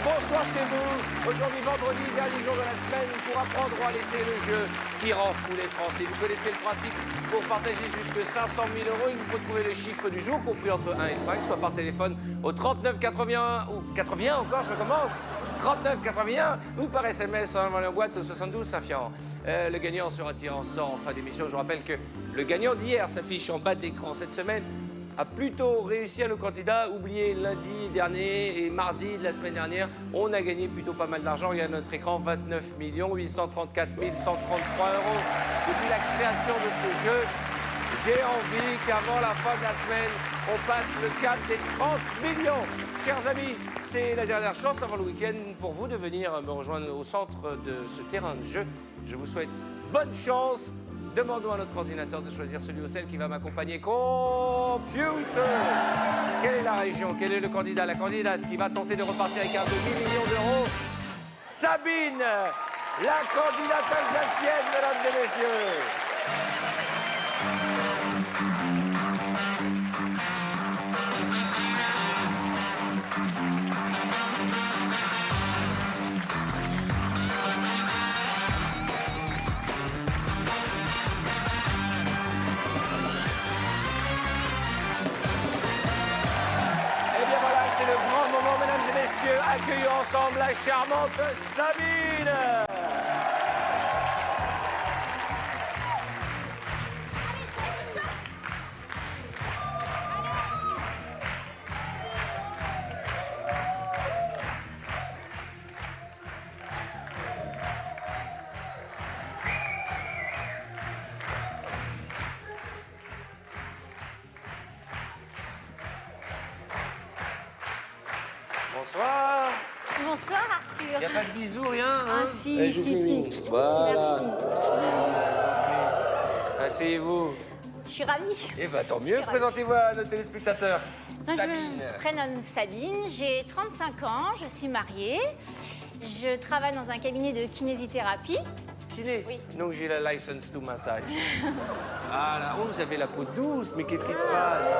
bonsoir chez vous. Aujourd'hui, vendredi, dernier jour de la semaine pour apprendre à laisser le jeu qui rend fou les Français. Vous connaissez le principe. Pour partager jusque 500 000 euros, il vous faut trouver le chiffre du jour, compris entre 1 et 5, soit par téléphone au 39 81 ou 81 encore, je recommence. 39 81 ou par SMS en envoyant boîte au 72 Safian. Le gagnant sera tiré en sort en fin d'émission. Je vous rappelle que le gagnant d'hier s'affiche en bas de l'écran. Cette semaine a plutôt réussi à nos candidats. Oubliez lundi dernier et mardi de la semaine dernière, on a gagné plutôt pas mal d'argent. Il y a à notre écran 29 834 133 euros. Depuis la création de ce jeu, j'ai envie qu'avant la fin de la semaine, on passe le cap des 30 millions. Chers amis, c'est la dernière chance avant le week-end pour vous de venir me rejoindre au centre de ce terrain de jeu. Je vous souhaite bonne chance. Demandons à notre ordinateur de choisir celui ou celle qui va m'accompagner. Computer! Quelle est la région? Quel est le candidat, la candidate qui va tenter de repartir avec un demi-million d'euros? Sabine, la candidate alsacienne, mesdames et messieurs. C'est le grand moment, mesdames et messieurs. Accueillons ensemble la charmante Sabine. Bonsoir. Bonsoir Arthur. Il n'y a pas de bisous, rien, hein? Ah si, si. Voilà. Merci. Asseyez-vous. Je suis ravie. Eh bien, tant Je mieux. suis Présentez-vous à nos téléspectateurs. ravie. Sabine. Je me prénomme Sabine, j'ai 35 ans, je suis mariée. Je travaille dans un cabinet de kinésithérapie. Kiné. Oui. Donc, j'ai la license to massage. Voilà. Oh, vous avez la peau douce, mais qu'est-ce qui se passe?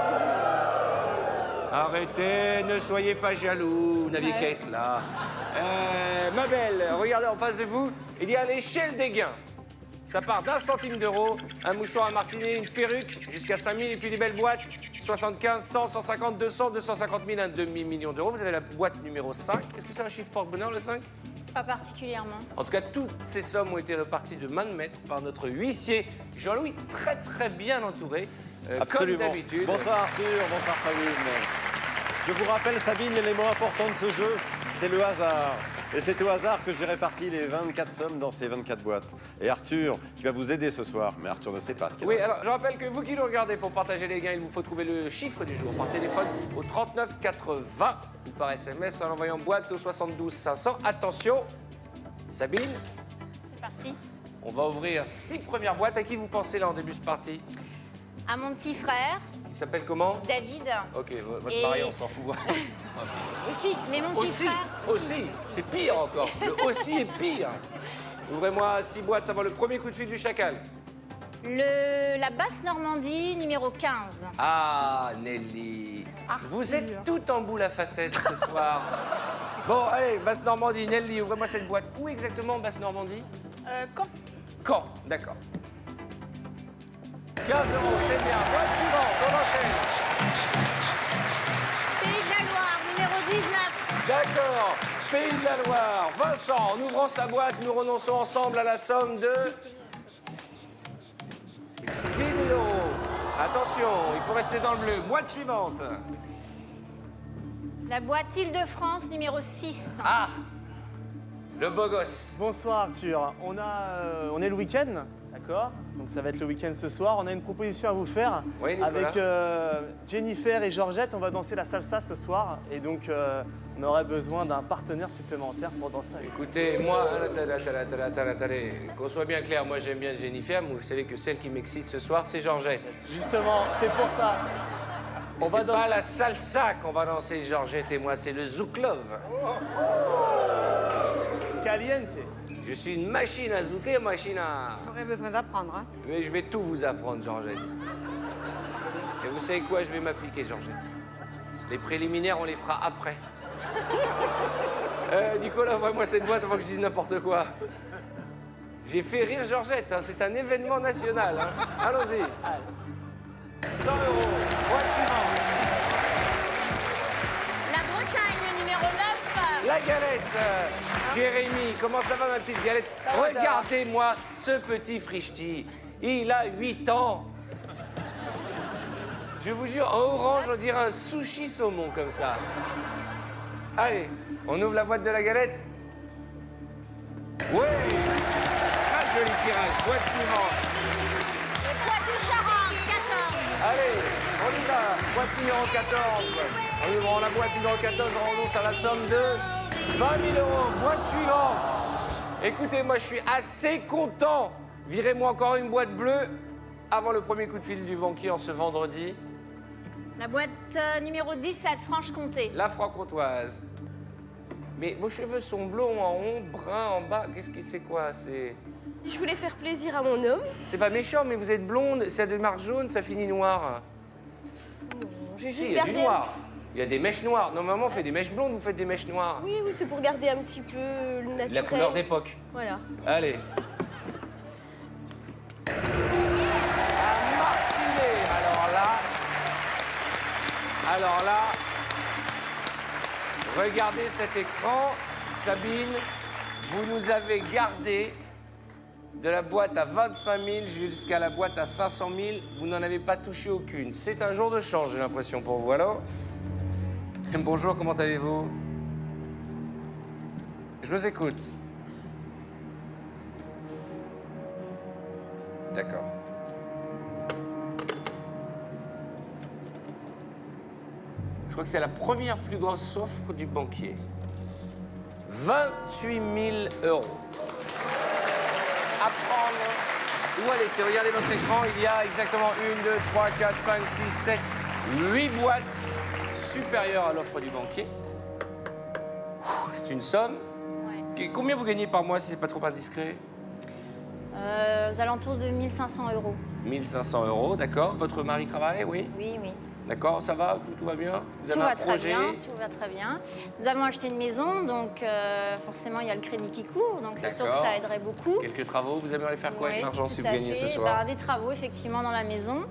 Arrêtez, ne soyez pas jaloux, vous n'aviez qu'à être là. Ma belle, regardez en face de vous, il y a l'échelle des gains. Ça part d'1 centime d'euro, un mouchoir à martiner, une perruque, jusqu'à 5 000, et puis les belles boîtes, 75, 100, 150, 200, 250 000, un demi-million d'euros. Vous avez la boîte numéro 5. Est-ce que c'est un chiffre porte-bonheur, le 5? Pas particulièrement. En tout cas, toutes ces sommes ont été reparties de main de maître par notre huissier, Jean-Louis, très bien entouré. Absolument. Comme d'habitude. Bonsoir Arthur, bonsoir Sabine. Je vous rappelle, Sabine, l'élément important de ce jeu, c'est le hasard. Et c'est au hasard que j'ai réparti les 24 sommes dans ces 24 boîtes. Et Arthur, qui va vous aider ce soir, mais Arthur ne sait pas ce qu'il y a. Oui, alors je rappelle que vous qui nous regardez, pour partager les gains, il vous faut trouver le chiffre du jour par téléphone au 39 80 ou par SMS en envoyant boîte au 72 500. Attention, Sabine, C'est parti. on va ouvrir 6 premières boîtes. À qui vous pensez là en début de partie? À mon petit frère, Il s'appelle comment? David. Ok, votre Et- mari, on s'en fout. Aussi, mais mon petit Aussi, frère. aussi, c'est pire encore. Le aussi est pire. Ouvrez-moi 6 boîtes avant le premier coup de fil du chacal. La basse Normandie, numéro 15. Ah, Nelly. Arthur. Vous êtes tout en boule à facettes ce soir. Bon, allez, Basse-Normandie, Nelly, ouvrez-moi cette boîte. Où exactement, Basse-Normandie? Quand Caen, d'accord. 15 euros, c'est bien. Boîte suivante, on enchaîne. Pays de la Loire, numéro 19. D'accord. Pays de la Loire. Vincent, en ouvrant sa boîte, nous renonçons ensemble à la somme de 10 000 euros. Attention, il faut rester dans le bleu. Boîte suivante. La boîte Île-de-France, numéro 6. Ah, le beau gosse. Bonsoir Arthur, on est le week-end, d'accord? Donc ça va être le week-end ce soir. On a une proposition à vous faire. Oui, Nicolas. Avec Jennifer et Georgette, on va danser la salsa ce soir. Et donc on aurait besoin d'un partenaire supplémentaire pour danser avec. Écoutez, moi, attendez, qu'on soit bien clair, moi j'aime bien Jennifer, mais vous savez que celle qui m'excite ce soir, c'est Georgette. Justement, c'est pour ça. Et c'est pas la salsa qu'on va danser, Georgette et moi, c'est le zouklov. Caliente. Je suis une machine à zouker, machine à... J'aurais besoin d'apprendre. Hein. Mais je vais tout vous apprendre, Georgette. Et vous savez quoi, je vais m'appliquer, Georgette. Les préliminaires, on les fera après. Nicolas, envoie-moi cette boîte avant que je dise n'importe quoi. J'ai fait rire Georgette, hein, c'est un événement national. Hein. Allons-y. 100 €. Boîte suivante. La Bretagne, le numéro 9. La galette. Jérémy, comment ça va ma petite galette? Regardez-moi ce petit frichti. Il a 8 ans. Je vous jure, en orange, on dirait un sushi saumon comme ça. Allez, on ouvre la boîte de la galette. Oui. Très joli tirage. Boîte suivante. Le Poitou-Charentes, 14. Allez, on y va. Boîte numéro 14. En ouvrant la boîte numéro 14, on renonce à la somme de 20 000 €. Boîte suivante. Écoutez, moi, je suis assez content. Virez-moi encore une boîte bleue avant le premier coup de fil du banquier en ce vendredi. La boîte numéro 17, Franche-Comté. La franc-comtoise. Mais vos cheveux sont blonds en haut, bruns en bas. Qu'est-ce que c'est quoi? Je voulais faire plaisir à mon homme. C'est pas méchant, mais vous êtes blonde, ça démarre jaune, ça finit noir. J'ai juste Si, il y a du gardé noir. Il y a des mèches noires. Normalement, on fait des mèches blondes, vous faites des mèches noires. Oui, c'est pour garder un petit peu le naturel. La couleur d'époque. Voilà. Allez. Un martinet. Alors là, regardez cet écran. Sabine, vous nous avez gardé de la boîte à 25 000 jusqu'à la boîte à 500 000. Vous n'en avez pas touché aucune. C'est un jour de chance, j'ai l'impression, pour vous. Alors, bonjour, comment allez-vous? Je vous écoute. D'accord. Je crois que c'est la première plus grosse offre du banquier. 28 000 €. À prendre ou à laisser. Regardez votre écran, il y a exactement 1, 2, 3, 4, 5, 6, 7, 8 boîtes supérieures à l'offre du banquier. C'est une somme. Ouais. Combien vous gagnez par mois si c'est pas trop indiscret? Aux alentours de 1 500 €. 1 500 €, d'accord. Votre mari travaille, oui? Oui, oui. D'accord, ça va? Tout va bien? Vous avez Tout un va très projet? bien, tout va très bien. Nous avons acheté une maison, donc forcément il y a le crédit qui court, donc c'est sûr que D'accord. ça aiderait beaucoup. Quelques travaux, vous aimeriez faire quoi avec Oui, l'argent si tout vous à gagnez ce fait. soir? Des travaux effectivement dans la maison.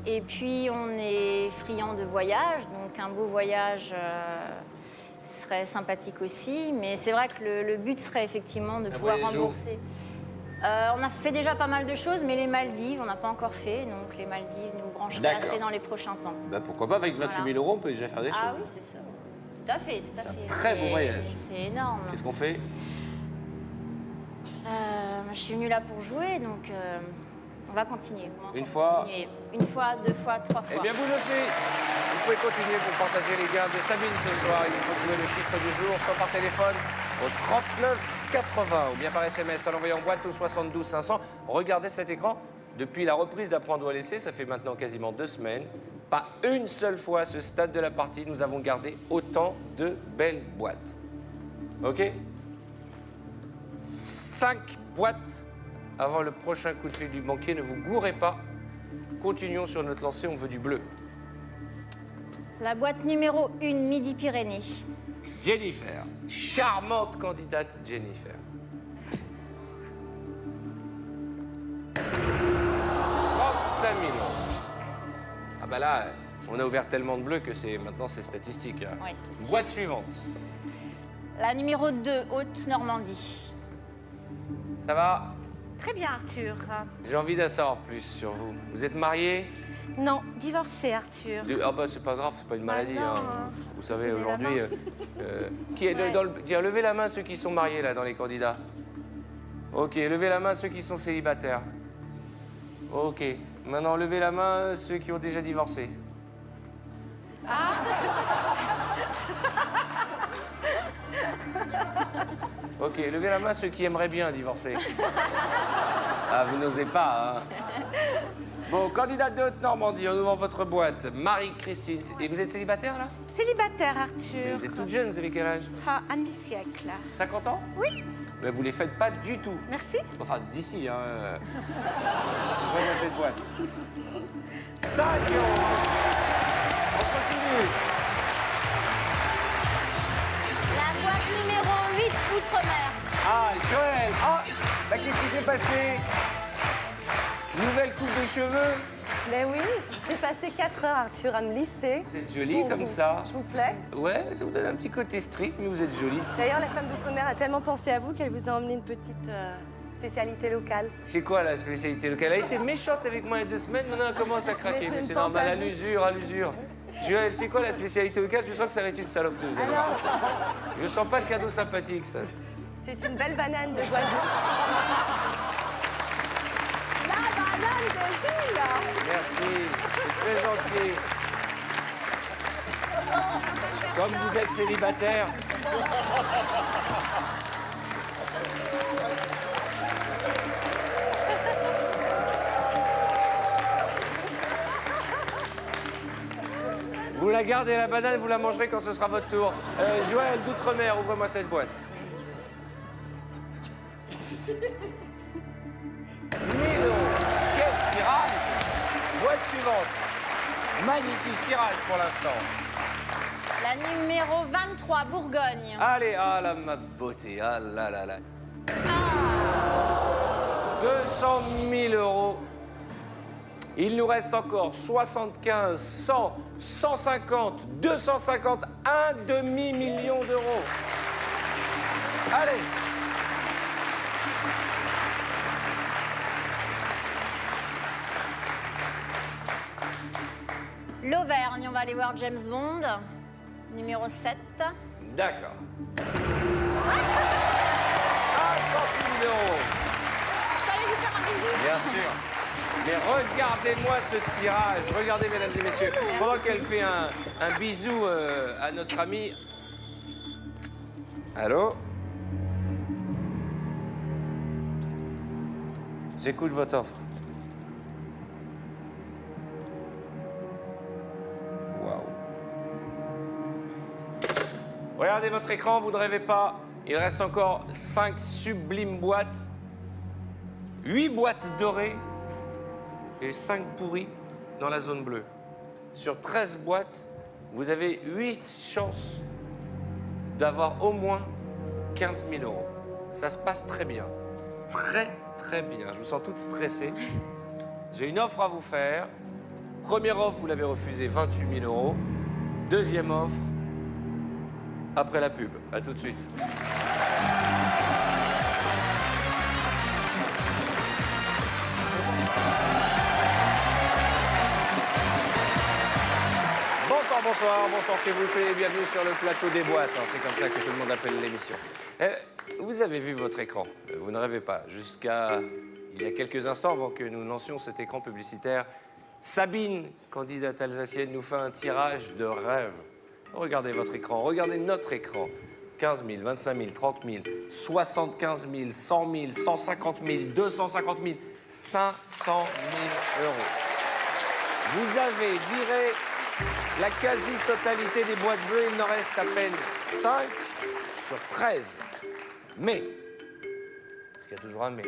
Et puis on est friand de voyage, donc un beau voyage serait sympathique aussi. Mais c'est vrai que le but serait effectivement de pouvoir voyage où? rembourser. On a fait déjà pas mal de choses, mais les Maldives, on n'a pas encore fait. Donc les Maldives nous brancheraient D'accord. assez dans les prochains temps. Bah pourquoi pas, avec 28 000 €, on peut déjà faire des Ah choses. oui, c'est sûr. Tout à fait, tout à C'est un fait. très beau voyage. C'est énorme. Qu'est-ce qu'on fait? Je suis venue là pour jouer, donc on va continuer. On va Une encore fois? continuer. Une fois, 2 fois, 3 fois. Eh bien, vous aussi, vous pouvez continuer pour partager les gains de Sabine ce soir. Il faut trouver le chiffre du jour, soit par téléphone au 39 80 ou bien par SMS à l'envoyer en boîte au 72 500. Regardez cet écran. Depuis la reprise d'Apprendre ou à laisser, ça fait maintenant quasiment 2 semaines. Pas une seule fois à ce stade de la partie, nous avons gardé autant de belles boîtes. OK? 5 boîtes avant le prochain coup de fil du banquier. Ne vous gourrez pas. Continuons sur notre lancée, on veut du bleu. La boîte numéro 1, Midi-Pyrénées. Jennifer, charmante candidate Jennifer. 35 000 €. Ah bah là, on a ouvert tellement de bleus que maintenant c'est statistique. Hein. Oui, c'est sûr. Boîte suivante. La numéro 2, Haute-Normandie. Ça va? Très bien, Arthur. J'ai envie d'en savoir plus sur vous. Vous êtes marié? Non, divorcé, Arthur. Ah bah c'est pas grave, c'est pas une maladie. non, hein. Vous savez, levez la aujourd'hui... qui est Ouais. tiens, levez la main ceux qui sont mariés là dans les candidats. Ok, levez la main ceux qui sont célibataires. Ok, maintenant levez la main ceux qui ont déjà divorcé. Ok, levez la main ceux qui aimeraient bien divorcer. Ah, vous n'osez pas, hein? Bon, candidate de Haute-Normandie, en ouvrant votre boîte, Marie-Christine. Et vous êtes célibataire, là? Célibataire, Arthur. Vous êtes toute jeune, vous avez quel âge? Ah, un demi-siècle. 50 ans? Oui, Mais vous les faites pas du tout. merci. Enfin, d'ici, hein. Ouvrez-moi cette boîte. 5 €. On continue. d'outre-mer. Ah, Joël. Ah, bah, qu'est-ce qui s'est passé? Nouvelle coupe de cheveux? Mais oui, j'ai passé 4 heures, Arthur, à me lisser. Vous êtes jolie Pour comme vous. ça. Je vous plais. Ouais, ça vous donne un petit côté strict, mais vous êtes jolie. D'ailleurs, la femme d'outre-mer a tellement pensé à vous qu'elle vous a emmené une petite spécialité locale. C'est quoi la spécialité locale? Elle a été méchante avec moi il y a 2 semaines, maintenant elle commence à craquer. Mais je Mais ne c'est pense normal, à à vous. l'usure, à l'usure. Joël, c'est quoi la spécialité locale? Je sens que ça va être une salopeuse. Alors, Je sens pas le cadeau sympathique, ça. c'est une belle banane de Guadeloupe. La banane de ville. Merci, c'est très gentil. Comme vous êtes célibataire. Vous la gardez la banane, vous la mangerez quand ce sera votre tour. Joël d'Outre-mer, ouvrez-moi cette boîte. 1000 euros. Quel tirage! Boîte suivante. Magnifique tirage pour l'instant. La numéro 23, Bourgogne. Allez, ah là, ma beauté, ah là là là. 200 000 euros. Il nous reste encore 75, 100, 150, 250, un demi-million d'euros. Allez. L'Auvergne, on va aller voir James Bond. Numéro 7. D'accord. 1 centime d'euro. Fallait lui faire un bisou. Bien sûr. Mais regardez-moi ce tirage. Regardez, mesdames et messieurs. Pendant qu'elle fait un bisou à notre ami. Allô? J'écoute votre offre. Waouh. Regardez votre écran, vous ne rêvez pas. Il reste encore 5 sublimes boîtes. 8 boîtes dorées et 5 pourries dans la zone bleue. Sur 13 boîtes, vous avez 8 chances d'avoir au moins 15 000 euros. Ça se passe très bien. Très, très bien. Je vous sens toute stressée. J'ai une offre à vous faire. Première offre, vous l'avez refusée, 28 000 euros. Deuxième offre, après la pub. À tout de suite. Bonsoir chez vous, soyez les bienvenus sur le plateau des boîtes, hein, c'est comme ça que tout le monde appelle l'émission. Vous avez vu votre écran, vous ne rêvez pas. Jusqu'à il y a quelques instants, avant que nous lancions cet écran publicitaire, Sabine, candidate alsacienne, nous fait un tirage de rêve. Regardez votre écran, regardez notre écran. 15 000, 25 000, 30 000, 75 000, 100 000, 150 000, 250 000, 500 000 euros. Vous avez viré la quasi-totalité des boîtes bleues, il n'en reste à peine 5 sur 13. Mais, parce qu'il y a toujours un mais,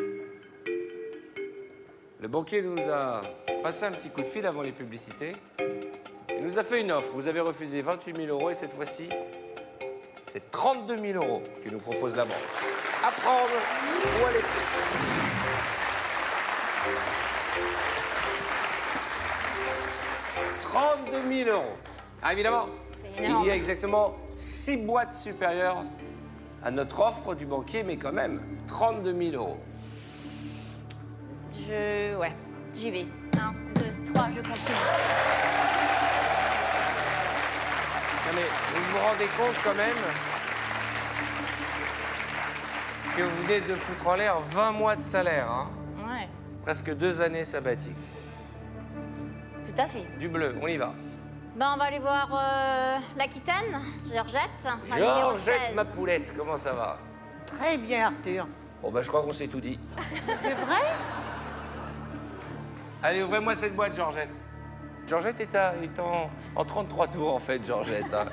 le banquier nous a passé un petit coup de fil avant les publicités. Il nous a fait une offre. Vous avez refusé 28 000 euros et cette fois-ci, c'est 32 000 euros que nous propose la banque. À prendre ou à laisser. « 32 000 euros. Ah, évidemment, C'est énorme. il y a exactement 6 boîtes supérieures à notre offre du banquier, mais quand même 32 000 euros. Ouais, j'y vais. 1, 2, 3, je continue. Non mais vous vous rendez compte quand même que vous venez de foutre en l'air 20 mois de salaire, hein? Ouais, Presque 2 années sabbatiques. tout à fait. Du bleu, on y va. Ben, on va aller voir l'Aquitaine, Georgette. la numéro Georgette, 16. ma poulette, comment ça va? Très bien, Arthur. Bon bah je crois qu'on s'est tout dit. C'est vrai? Allez, ouvrez-moi cette boîte, Georgette. Georgette est en 33 tours, en fait, Georgette. Hein.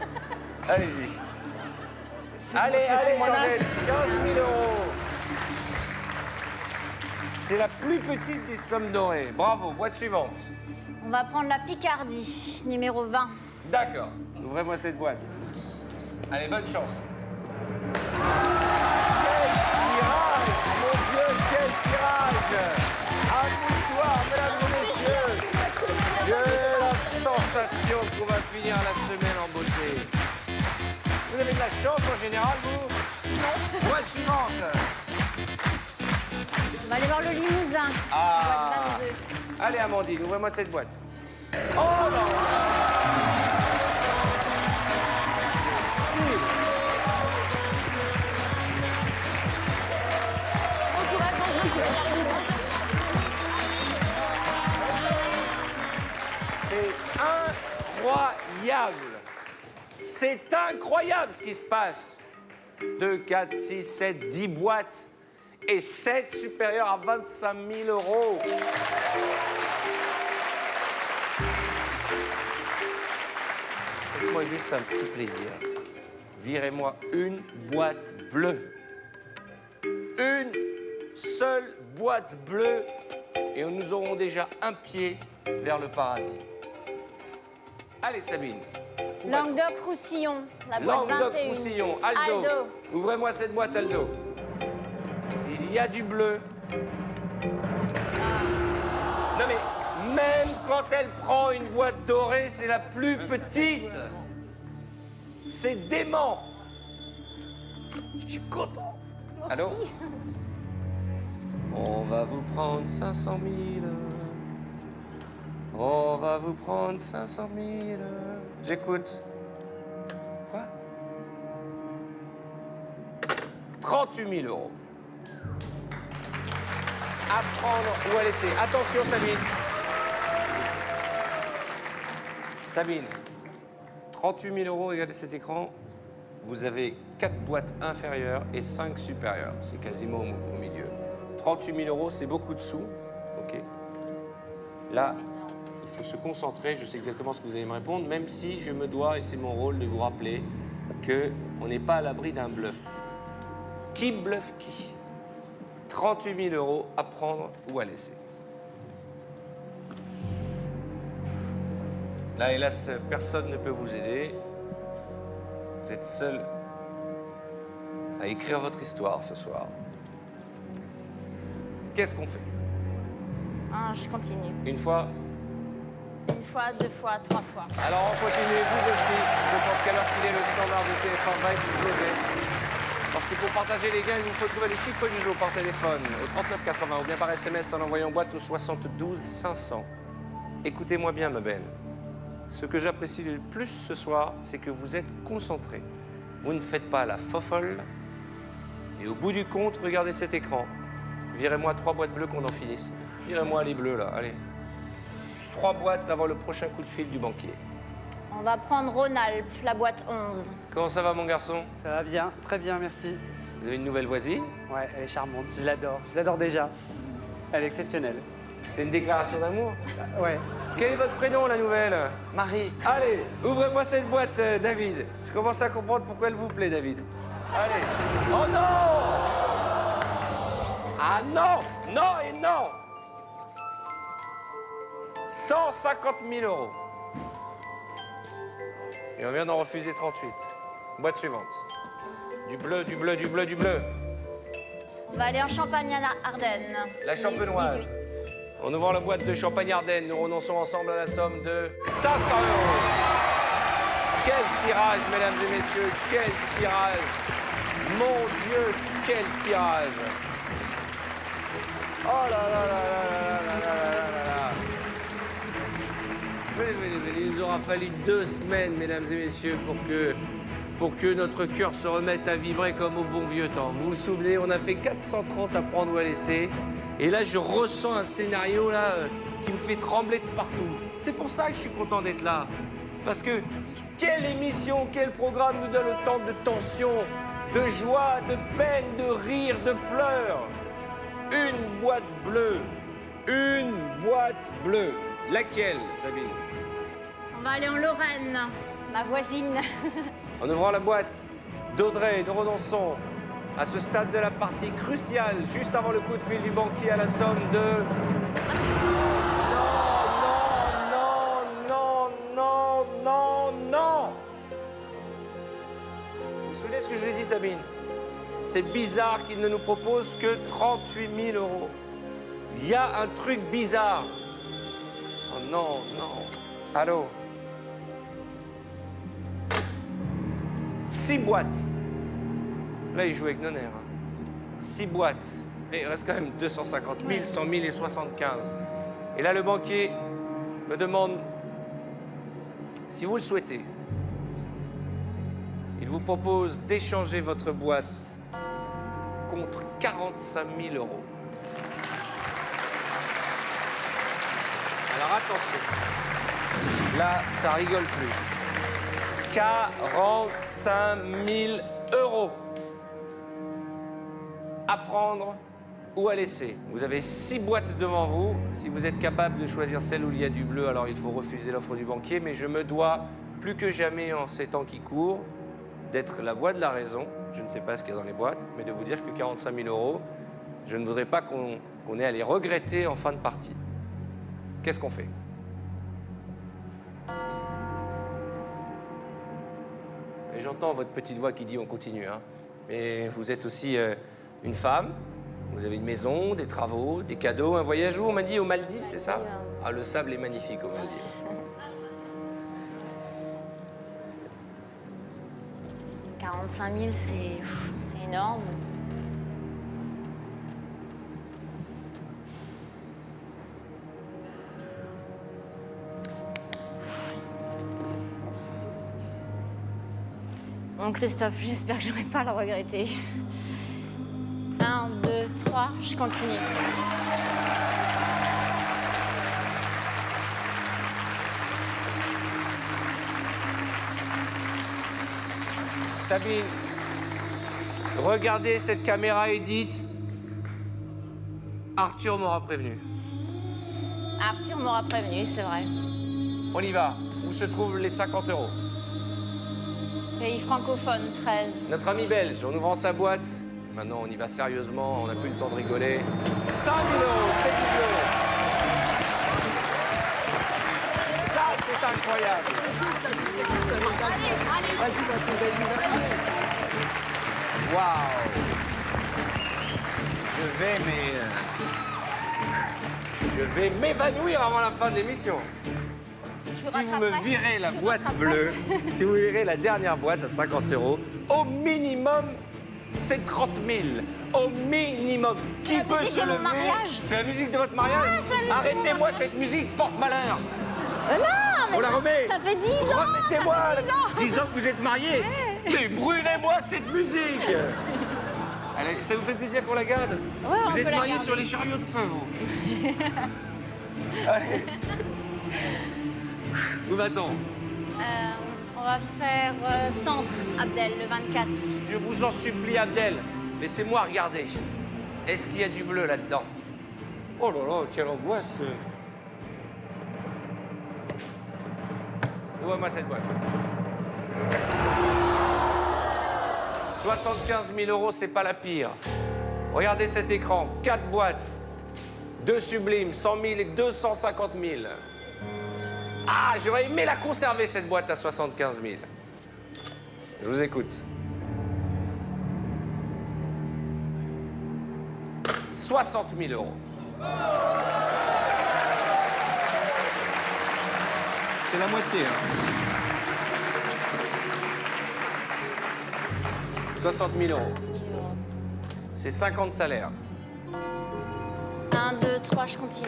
Allez-y. Allez, Georgette, 15 000 euros. C'est la plus petite des sommes dorées. Bravo, boîte suivante. On va prendre la Picardie, numéro 20. D'accord, ouvrez-moi cette boîte. Allez, bonne chance. sensation qu'on va finir la semaine en beauté. Vous avez de la chance en général, vous? Non. Boîte suivante. On va aller voir le Limousin. Ah. Boîte 22. Allez, Amandine, ouvrez-moi cette boîte. Oh non! Si. C'est incroyable. C'est incroyable ce qui se passe. 2, 4, 6, 7, 10 boîtes et 7 supérieures à 25 000 euros. Faites-moi juste un petit plaisir. Virez-moi une boîte bleue. Une seule boîte bleue et nous aurons déjà un pied vers le paradis. Allez, Sabine. Où va-t-on? Languedoc-Roussillon, la boîte 21. Languedoc-Roussillon, Aldo. Aldo. Ouvrez-moi cette boîte, Aldo. S'il y a du bleu. Non mais, même quand elle prend une boîte dorée, c'est la plus petite. C'est dément. Je suis content. Allô? On va vous prendre 500 000. On va vous prendre 500 000. J'écoute. Quoi? 38 000 euros. À prendre ou à laisser. Attention, Sabine. Sabine, 38 000 euros, regardez cet écran. Vous avez 4 boîtes inférieures et 5 supérieures. C'est quasiment au milieu. 38 000 euros, c'est beaucoup de sous. OK. Là, il faut se concentrer. Je sais exactement ce que vous allez me répondre, même si je me dois, et c'est mon rôle, de vous rappeler qu'on n'est pas à l'abri d'un bluff. Qui bluffe qui? 38 000 euros à prendre ou à laisser. Là, hélas, personne ne peut vous aider. Vous êtes seul à écrire votre histoire ce soir. Qu'est-ce qu'on fait? Je continue. Une fois? Une fois, 2 fois, 3 fois. Alors on continue, vous aussi. Je pense qu'à l'heure qu'il est, le standard de TF1 va exploser. Parce que pour partager les gains, il vous faut trouver les chiffres du jour par téléphone au 3980 ou bien par SMS en envoyant boîte au 72 500. Écoutez-moi bien, ma belle. Ce que j'apprécie le plus ce soir, c'est que vous êtes concentrés. Vous ne faites pas la fofolle. Et au bout du compte, regardez cet écran. Virez-moi 3 boîtes bleues qu'on en finisse. Virez-moi les bleus, là, allez. 3 boîtes avant le prochain coup de fil du banquier. On va prendre Rhône-Alpes, la boîte 11. Comment ça va, mon garçon? Ça va bien, très bien, merci. Vous avez une nouvelle voisine? Ouais, elle est charmante, je l'adore déjà. Elle est exceptionnelle. C'est une déclaration d'amour? Ouais. Quel est votre prénom, la nouvelle? Marie. Allez, ouvrez-moi cette boîte, David. Je commence à comprendre pourquoi elle vous plaît, David. Allez. Oh non! Ah non! Non et non! 150 000 euros. Et on vient d'en refuser 38. Boîte suivante. Du bleu, du bleu, du bleu, du bleu. On va aller en Champagne-Ardenne. La champenoise. 18. En ouvrant la boîte de Champagne-Ardenne, nous renonçons ensemble à la somme de 500 euros. Quel tirage, mesdames et messieurs, quel tirage. Mon Dieu, quel tirage. Oh là là là là là là là là là là. Mais il nous aura fallu 2 semaines, mesdames et messieurs, pour que notre cœur se remette à vibrer comme au bon vieux temps. Vous vous souvenez, on a fait 430 à prendre ou à laisser. Et là, je ressens un scénario là qui me fait trembler de partout. C'est pour ça que je suis content d'être là. Parce que quelle émission, quel programme nous donne autant de tension, de joie, de peine, de rire, de pleurs. Une boîte bleue. Une boîte bleue. Laquelle, Sabine? On va aller en Lorraine, ma voisine. En ouvrant la boîte d'Audrey, nous renonçons à ce stade de la partie cruciale, juste avant le coup de fil du banquier à la somme de... Non. Vous vous souvenez ce que je vous ai dit, Sabine? C'est bizarre qu'il ne nous propose que 38 000 euros. Il y a un truc bizarre. Oh non. Allô? 6 boîtes. Là, il joue avec nos nerfs. 6 boîtes. Et il reste quand même 250 000, 100 000 et 75. Et là, le banquier me demande, si vous le souhaitez, il vous propose d'échanger votre boîte contre 45 000 euros. Alors attention, là, ça rigole plus. 45 000 euros. À prendre ou à laisser. Vous avez 6 boîtes devant vous. Si vous êtes capable de choisir celle où il y a du bleu, alors il faut refuser l'offre du banquier. Mais je me dois, plus que jamais en ces temps qui courent, d'être la voix de la raison. Je ne sais pas ce qu'il y a dans les boîtes, mais de vous dire que 45 000 euros, je ne voudrais pas qu'on ait à les regretter en fin de partie. Qu'est-ce qu'on fait? Et j'entends votre petite voix qui dit on continue. Hein. Mais vous êtes aussi une femme, vous avez une maison, des travaux, des cadeaux, un voyage où on m'a dit aux Maldives, c'est ça? Ah, le sable est magnifique aux Maldives. « 45 000, c'est énorme. Bon, Christophe, j'espère que je n'aurai pas à le regretter. 1, 2, 3, je continue. Sabine, regardez cette caméra et dites Arthur m'aura prévenu. Arthur m'aura prévenu, c'est vrai. On y va. Où se trouvent les 50 euros? Pays francophone, 13. Notre ami belge, en ouvrant sa boîte. Maintenant, on y va sérieusement, on n'a plus le temps de rigoler. 100 000 euros, c'est du bleu. Ça, c'est incroyable. Waouh. Je vais m'évanouir avant la fin de l'émission. Si vous me virez la boîte bleue, si vous virez la dernière boîte à 50 euros, au minimum, c'est 30 000. Au minimum. Qui peut se lever? C'est la musique de votre mariage? Arrêtez-moi, cette musique porte malheur. Non, mais On la remet. ça fait 10 ans. Remettez-moi 10 ans que vous êtes mariés. Mais brûlez-moi cette musique. Allez, ça vous fait plaisir qu'on la garde? Ouais, on Vous peut êtes la mariés garder. sur les chariots de feu, vous. Allez. Où va-t-on? On va faire centre, Abdel, le 24. Je vous en supplie, Abdel, laissez-moi regarder. Est-ce qu'il y a du bleu là-dedans? Oh là là, quelle angoisse! Ouvre-moi cette boîte. 75 000 euros, c'est pas la pire. Regardez cet écran, 4 boîtes, 2 sublimes, 100 000 et 250 000. Ah, j'aurais aimé la conserver, cette boîte à 75 000. Je vous écoute. 60 000 euros. C'est la moitié, hein. 60 000 euros. C'est 50 salaires. 1, 2, 3, je continue.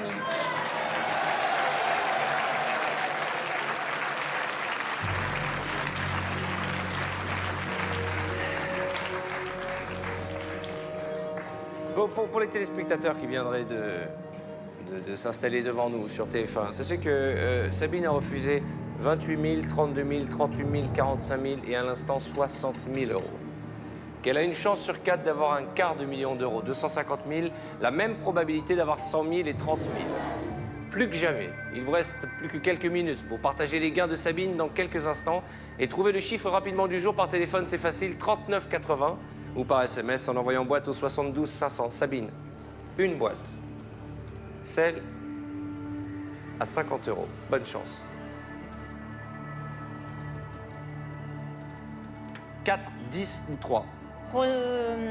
Pour les téléspectateurs qui viendraient de s'installer devant nous sur TF1, sachez que Sabine a refusé 28 000, 32 000, 38 000, 45 000 et à l'instant 60 000 euros. Qu'elle a une chance sur 4 d'avoir un quart de million d'euros, 250 000, la même probabilité d'avoir 100 000 et 30 000. Plus que jamais. Il vous reste plus que quelques minutes pour partager les gains de Sabine dans quelques instants et trouver le chiffre rapidement du jour par téléphone, c'est facile, 39 80 ou par SMS en envoyant boîte au 72 500. Sabine, une boîte. Celle à 50 euros. Bonne chance. 4, 10 ou 3.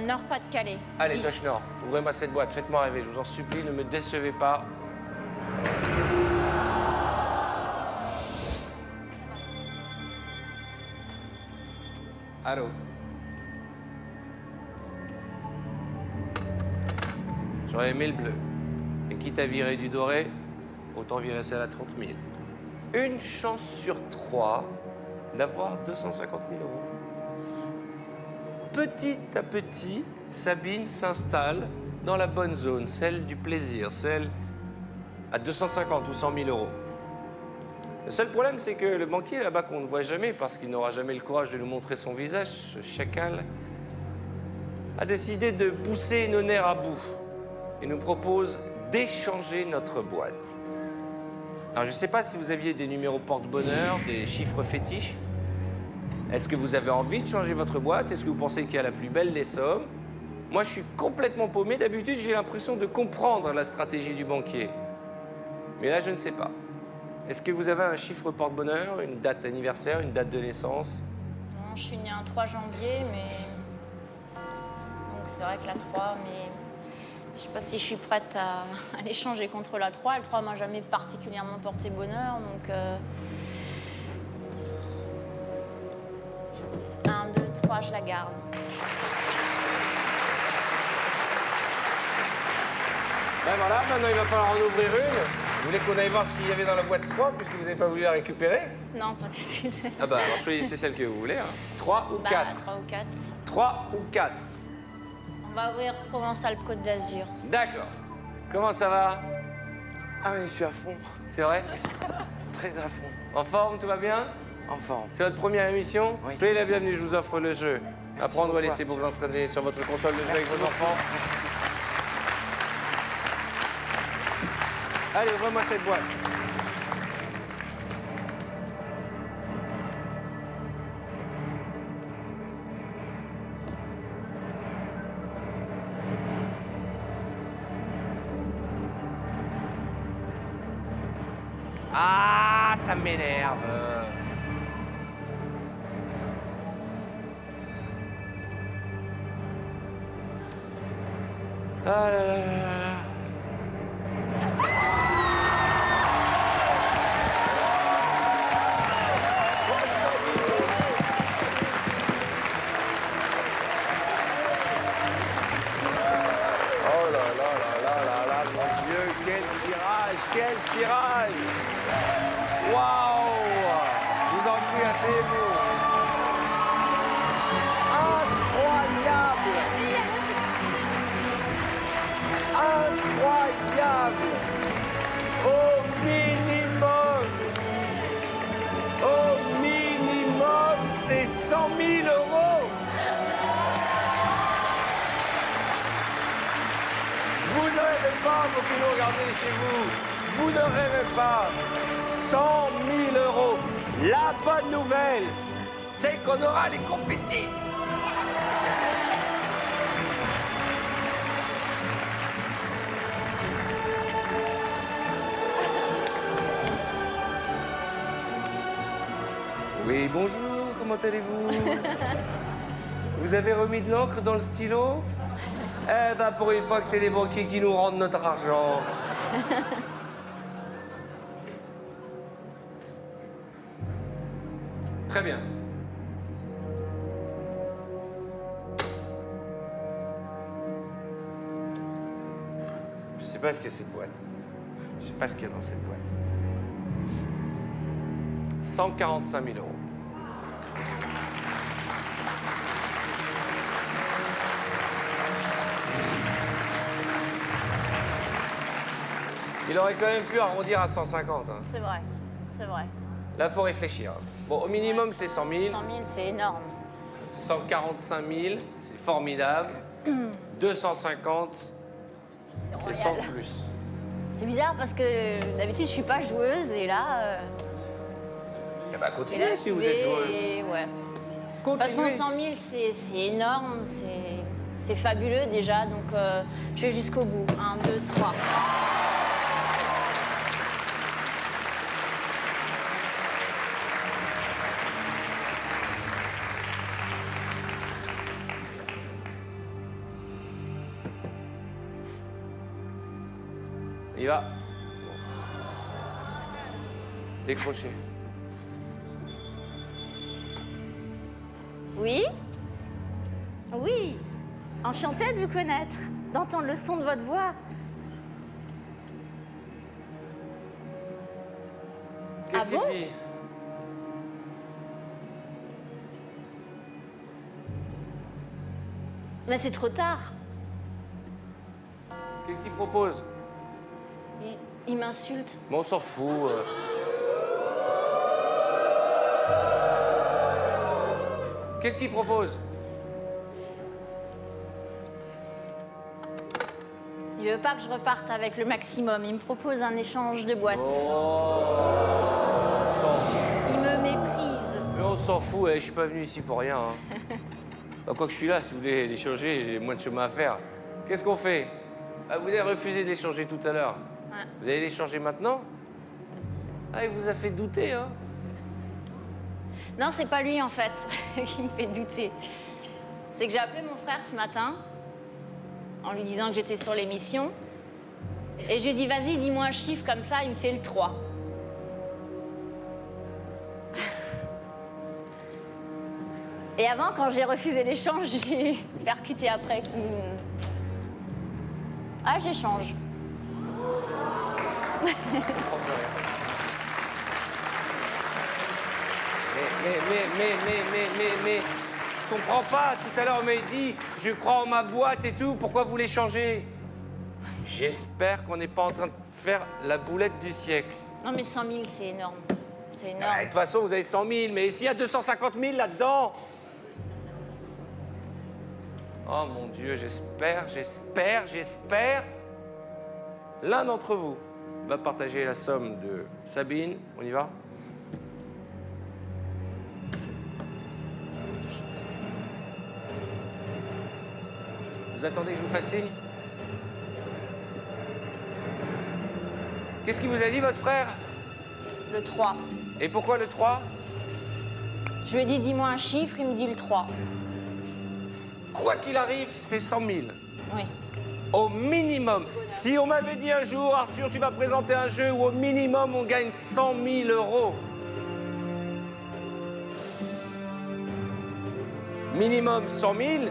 Nord-Pas-de-Calais. Allez, 10. Touch Nord, ouvrez-moi cette boîte, faites-moi rêver, je vous en supplie, ne me décevez pas. Allô. J'aurais aimé le bleu. Et quitte à virer du doré, autant virer celle à 30 000. Une chance sur 3 d'avoir 250 000 euros. Petit à petit, Sabine s'installe dans la bonne zone, celle du plaisir, celle à 250 ou 100 000 euros. Le seul problème, c'est que le banquier là-bas qu'on ne voit jamais, parce qu'il n'aura jamais le courage de nous montrer son visage, ce chacal, a décidé de pousser nos nerfs à bout et nous propose d'échanger notre boîte. Alors, je ne sais pas si vous aviez des numéros porte-bonheur, des chiffres fétiches. Est-ce que vous avez envie de changer votre boîte? Est-ce que vous pensez qu'il y a la plus belle des sommes? Moi, je suis complètement paumé. D'habitude, j'ai l'impression de comprendre la stratégie du banquier. Mais là, je ne sais pas. Est-ce que vous avez un chiffre porte-bonheur, une date d'anniversaire, une date de naissance? Non, je suis née un 3 janvier, mais... Donc c'est vrai que la 3, mais... Je sais pas si je suis prête à l'échanger contre la 3. Le 3 m'a jamais particulièrement porté bonheur, donc... 1, 2, 3, je la garde. Ben voilà, maintenant il va falloir en ouvrir une. Vous voulez qu'on aille voir ce qu'il y avait dans la boîte 3, puisque vous n'avez pas voulu la récupérer? Non, pas du tout. Ah bah alors choisissez celle que vous voulez. 3 ou 4? 3 ou 4. 3 ou 4? On va ouvrir Provençal-Côte d'Azur. D'accord. Comment ça va? Ah oui, je suis à fond. C'est vrai? Très à fond. En forme, tout va bien? En forme. C'est votre première émission? Oui. Soyez la bienvenue, je vous offre le jeu. Apprendre ou à beaucoup, laisser pour vous entraîner sur votre console de jeu avec vos beaucoup. enfants. Allez, ouvre-moi cette boîte. Ah, ça m'énerve. Ah là là là là. Oh là là là là là là, mon Dieu, quel tirage, quel tirage! Waouh! Vous en prie, asseyez-vous. Incroyable! Incroyable! Au minimum, c'est 100 000 euros! Vous ne rêvez pas, vous qui nous regardez chez vous, vous ne rêvez pas. 100 000 euros. La bonne nouvelle, c'est qu'on aura les confettis. Oui, bonjour, comment allez-vous? Vous avez remis de l'encre dans le stylo? Eh ben, pour une fois que c'est les banquiers qui nous rendent notre argent. Très bien. Je sais pas ce qu'il y a cette boîte. Je sais pas ce qu'il y a dans cette boîte. 145 000 euros. Il aurait quand même pu arrondir à 150. Hein. C'est vrai, c'est vrai. Là, il faut réfléchir. Bon, au minimum, c'est 100 000. 100 000, c'est énorme. 145 000, c'est formidable. 250, c'est 100 royal. plus. C'est bizarre parce que d'habitude, je suis pas joueuse et là... Eh ben, et continuez là, si vous êtes joueuse. Ouais. De toute Continuez. façon, 100 000, c'est énorme, c'est fabuleux déjà, donc je vais jusqu'au bout. 1, 2, 3. Il va. Décrochez. Oui? Oui. Enchantée de vous connaître, d'entendre le son de votre voix. Qu'est-ce Ah qu'il bon dit? Mais c'est trop tard. Qu'est-ce qu'il propose? Il m'insulte. Mais on s'en fout. Qu'est-ce qu'il propose? Il veut pas que je reparte avec le maximum. Il me propose un échange de boîtes. Oh, on s'en fout. Il me méprise. Mais on s'en fout, je suis pas venu ici pour rien. Hein. Bah, quoi que je suis là, si vous voulez l'échanger, j'ai moins de chemin à faire. Qu'est-ce qu'on fait? Ah, vous avez refusé de l'échanger tout à l'heure. Ouais. Vous allez l'échanger maintenant? Ah, il vous a fait douter, hein? Non, c'est pas lui en fait qui me fait douter. C'est que j'ai appelé mon frère ce matin en lui disant que j'étais sur l'émission. Et je lui ai dit, vas-y, dis-moi un chiffre comme ça, il me fait le 3. Et avant, quand j'ai refusé l'échange, j'ai percuté après. Ah, j'échange. Mais, je comprends pas. Tout à l'heure, on m'a dit, je crois en ma boîte et tout, pourquoi vous l'échangez? J'espère qu'on n'est pas en train de faire la boulette du siècle. Non, mais 100 000, c'est énorme. C'est Ah, énorme. de toute façon, vous avez 100 000, mais s'il y a 250 000 là-dedans? Oh mon Dieu, j'espère. L'un d'entre vous va partager la somme de Sabine. On y va? Vous attendez que je vous fasse signe? Qu'est-ce qu'il vous a dit, votre frère? Le 3. Et pourquoi le 3? Je lui ai dit, dis-moi un chiffre, il me dit le 3. Quoi qu'il arrive, c'est 100 000. Oui. Au minimum. Si on m'avait dit un jour, Arthur, tu vas présenter un jeu où au minimum on gagne 100 000 euros. Minimum 100 000,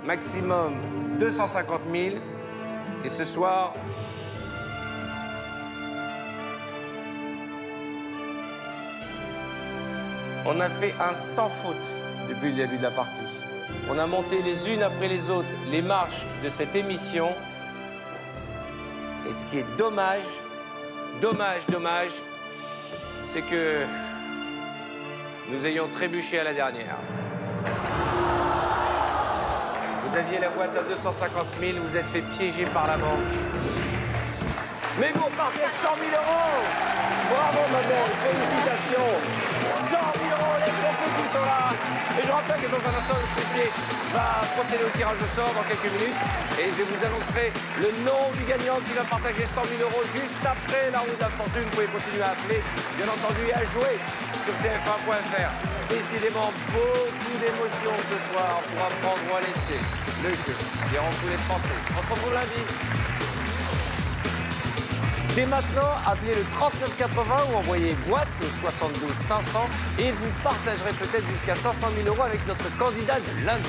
maximum 250 000. Et ce soir, on a fait un sans faute depuis le début de la partie. On a monté les unes après les autres les marches de cette émission. Et ce qui est dommage, c'est que nous ayons trébuché à la dernière. Vous aviez la boîte à 250 000, vous êtes fait piéger par la banque. Mais vous repartez avec 100 000 euros. Bravo, ma belle, félicitations. 100 000 euros, les confettis sont là. Et je rappelle que dans un instant, le policier va procéder au tirage au sort dans quelques minutes. Et je vous annoncerai le nom du gagnant qui va partager 100 000 euros juste après la roue de la fortune. Vous pouvez continuer à appeler, bien entendu, et à jouer sur tf1.fr. Décidément, beaucoup d'émotions ce soir pour apprendre ou à laisser le jeu qui rend tous les Français. On se retrouve lundi. Dès maintenant, appelez le 3980 ou envoyez boîte au 72 500 et vous partagerez peut-être jusqu'à 500 000 euros avec notre candidat de lundi.